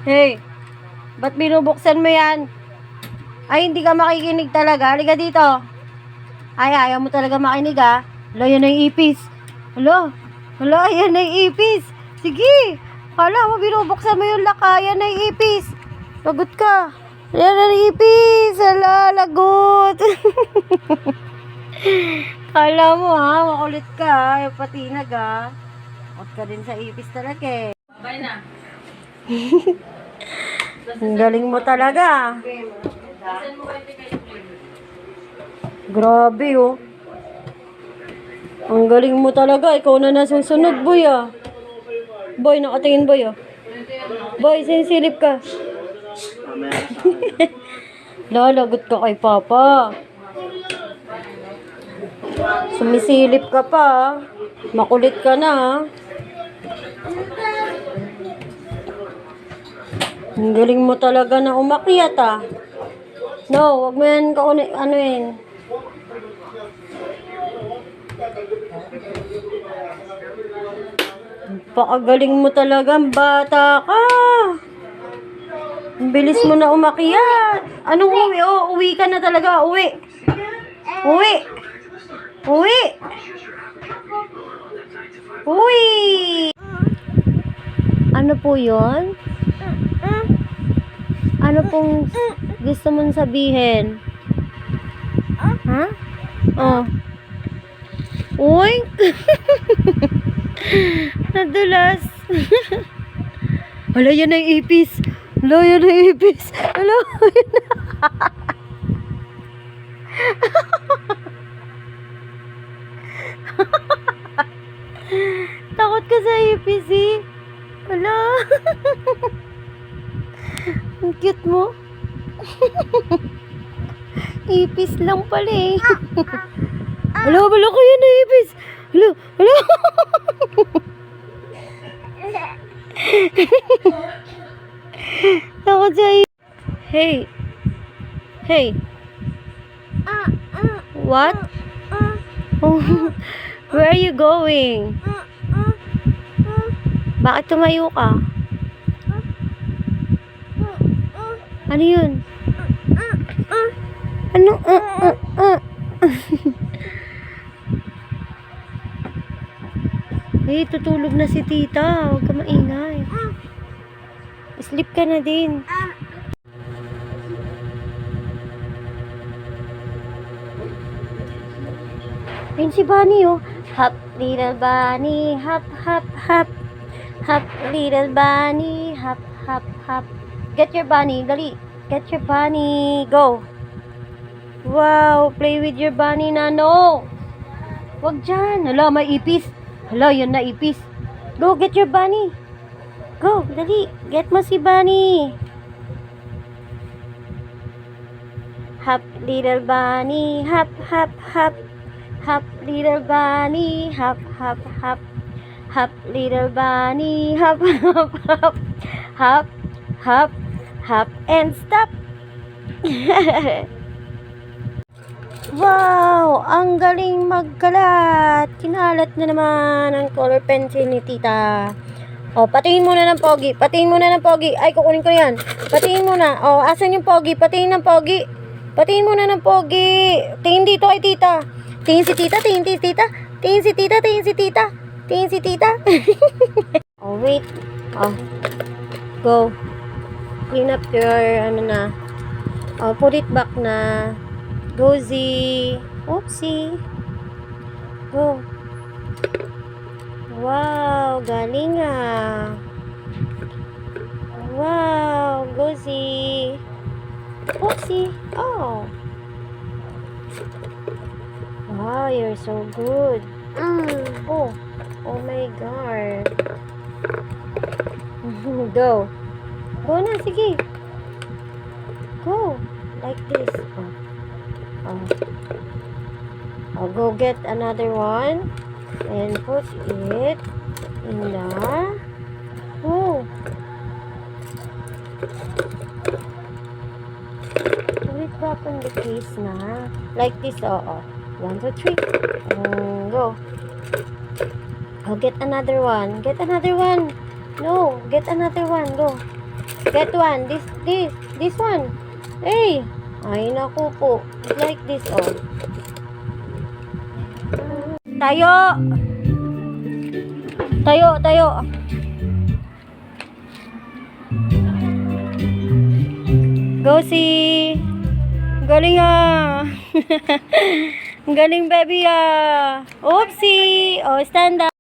Hey, ba't binubuksan mo yan? Ay, hindi ka makikinig talaga. Halika dito. Ay, ayaw mo talaga makinig ha. Hala, yan ay ipis. Hala, yan ay ipis. Sige. Kala mo, binubuksan mo yung lakayan ay ipis. Lagot ka. Yan ay ipis. Hala, lagot. Kala mo ha, makulit ka ha. Yung patinag ha. Takot ka din sa ipis talaga eh. Bye na. Ang galing mo talaga. Grabe oh. Ang galing mo talaga. Ikaw na nasusunod, boy ah. Boy, nakatingin boy ah. Boy, sinisilip ka. Lalagot ka kay Papa. Sumisilip ka pa ah. Makulit ka na ah. Ang galing mo talaga na umakyat ah. No, wag mo yan ano yun. Pakagaling mo talaga, bata ka. Ang bilis mo na umakyat. Anong uwi? Oh, uwi ka na talaga. Uwi. Uwi. Uwi. Uwi. Ano po yun? Ano pong gusto mong sabihin? Ha? Oh. Uy! Nadulas. Hala, yan ay ipis. Hala, yan ay ipis. Hala, yan na. Takot ka sa ipis eh. Hala. Ang cute mo. Ipis lang pala eh. Hala, wala ko yan na ipis. Hala, hala. Takot sa ipis. Hey. Hey. What? Oh, where are you going? Bakit tumayo ka? Ano yun? Ano? Hey, tutulog na si tita. Huwag ka maingay. Sleep ka na din. Ayun si Bunny oh. Hop, little bunny. Hop, hop, hop. Hop, little bunny. Hop, hop, hop. Get your bunny, dali. Get your bunny. Go. Wow, play with your bunny na. No. Wag dyan. Hala, may ipis. Hala, yan na ipis. Go, get your bunny. Go, dali. Get mo si bunny. Hop, little bunny. Hop, hop, hop. Hop, little bunny. Hop, hop, hop. Hop, little bunny. Hop, hop, hop. Hop, hop. Hop and stop. Wow, ang galing magkalat. Kinalat na naman ang color pencil ni tita. Oh, patingin muna ng pogi. Patingin muna ng pogi. Ay, kukunin ko yan. Patingin muna. Oh, asan yung pogi? Patingin ng pogi. Patingin muna ng pogi. Tingin dito kay tita. Tingin si tita, tingin si tita. Tingin si tita, tingin si tita. Tingin si tita. Oh, wait. Oh. Go. Clean up your, ano na. Oh, put it back na. Go, Z. Oopsie. Go. Wow, galing ah. Wow, go, Z. Oopsie. Oh. Wow, you're so good. Oh. Oh my God. Go. Go na, sige. Go. Like this. Oh. Oh, go get another one. And put it in the... Oh. Put it back on the case na. Like this, oh. 1, 2, 3. Go. Oh, get another one. Get another one. No, get another one. Go. Get one. This one. Hey. Ay, naku po. Like this, oh. Tayo. Tayo. Go see. Galing ah. Galing baby ah. Oopsie. Oh, stand up.